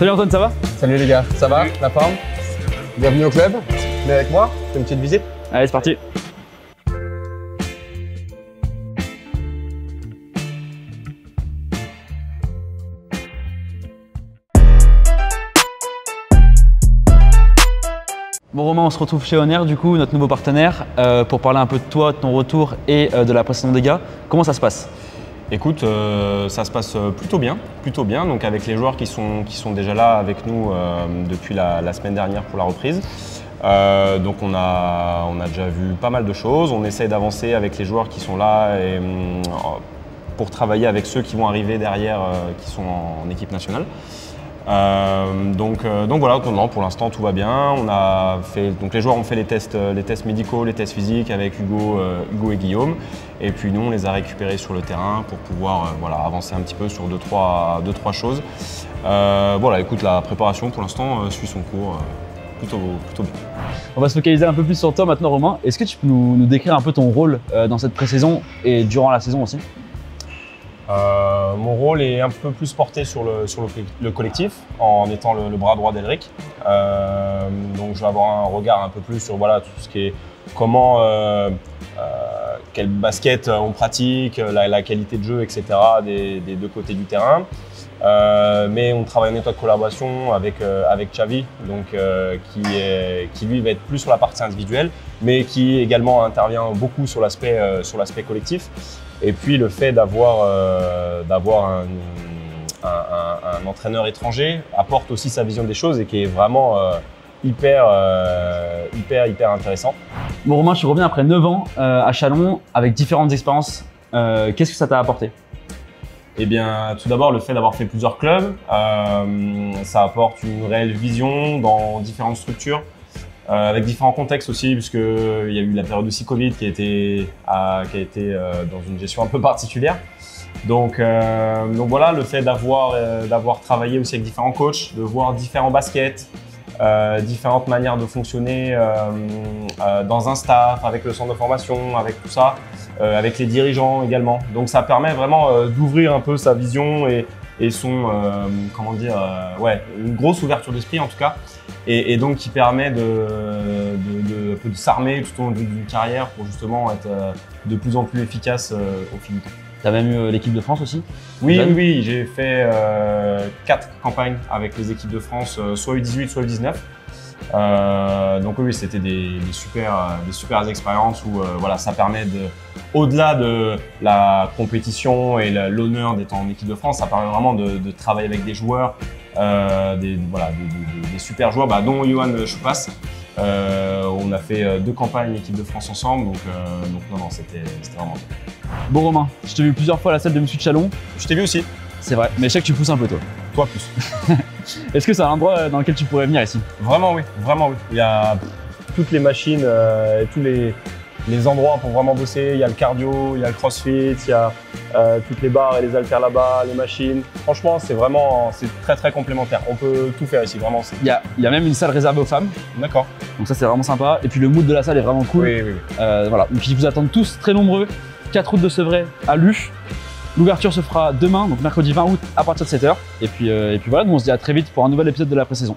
Salut Antoine, ça va? Salut les gars, ça va? La forme? Bienvenue au club. Venez avec moi, fais une petite visite. Allez, c'est parti. Bon Romain, on se retrouve chez Honor, du coup, notre nouveau partenaire, pour parler un peu de toi, de ton retour et de la précédente dégâts. Comment ça se passe? Écoute, ça se passe plutôt bien. Donc avec les joueurs qui sont déjà là avec nous depuis la semaine dernière pour la reprise. Donc on a déjà vu pas mal de choses. On essaye d'avancer avec les joueurs qui sont là et, pour travailler avec ceux qui vont arriver derrière, qui sont en équipe nationale. Donc voilà, pour l'instant tout va bien. Donc les joueurs ont fait les tests médicaux, les tests physiques avec Hugo et Guillaume. Et puis nous on les a récupérés sur le terrain pour pouvoir avancer un petit peu sur deux, trois choses. Voilà, écoute, la préparation pour l'instant suit son cours plutôt bien. On va se focaliser un peu plus sur toi maintenant Romain. Est-ce que tu peux nous décrire un peu ton rôle dans cette pré-saison et durant la saison aussi? Mon rôle est un peu plus porté sur le collectif en étant le bras droit d'Elric. Donc je vais avoir un regard un peu plus sur tout ce qui est comment, quel basket on pratique, la qualité de jeu, etc. des deux côtés du terrain. Mais on travaille en étroite collaboration avec Xavi, donc, qui lui va être plus sur la partie individuelle, mais qui également intervient beaucoup sur l'aspect collectif. Et puis le fait d'avoir un entraîneur étranger apporte aussi sa vision des choses et qui est vraiment hyper intéressant. Bon Romain, tu reviens après 9 ans à Châlons avec différentes expériences. Qu'est-ce que ça t'a apporté? Eh bien, tout d'abord, le fait d'avoir fait plusieurs clubs, ça apporte une réelle vision dans différentes structures. Avec différents contextes aussi, puisqu'il y a eu la période aussi Covid qui a été dans une gestion un peu particulière. Donc voilà, le fait d'avoir travaillé aussi avec différents coachs, de voir différents baskets, différentes manières de fonctionner dans un staff, avec le centre de formation, avec tout ça, avec les dirigeants également. Donc ça permet vraiment d'ouvrir un peu sa vision et son, une grosse ouverture d'esprit en tout cas, et donc qui permet de s'armer tout au long d'une carrière pour justement être de plus en plus efficace au fil du temps. Tu as même eu l'équipe de France aussi? Oui, j'ai fait 4 campagnes avec les équipes de France, soit U18, soit U19. Donc oui, c'était des super expériences où ça permet au-delà de la compétition et l'honneur d'être en équipe de France, ça permet vraiment de travailler avec des joueurs, des super joueurs, dont Johan Choupas. On a fait 2 campagnes équipe de France ensemble, donc non, c'était vraiment bien. Bon Romain, je t'ai vu plusieurs fois à la salle de muscu de Châlons. Je t'ai vu aussi. C'est vrai, mais je sais que tu pousses un peu toi. Toi plus. Est-ce que c'est un endroit dans lequel tu pourrais venir ici? Vraiment oui. Il y a toutes les machines, tous les endroits pour vraiment bosser. Il y a le cardio, il y a le crossfit, il y a toutes les barres et les haltères là-bas, les machines. Franchement, c'est très complémentaire. On peut tout faire ici, vraiment. Il y a même une salle réservée aux femmes. D'accord. Donc ça, c'est vraiment sympa. Et puis le mood de la salle est vraiment cool. Oui. Voilà. Donc ils vous attendent tous très nombreux. 4 route de Sevray à Luche. L'ouverture se fera demain, donc mercredi 20 août à partir de 7 h. Et puis voilà, nous on se dit à très vite pour un nouvel épisode de la pré-saison.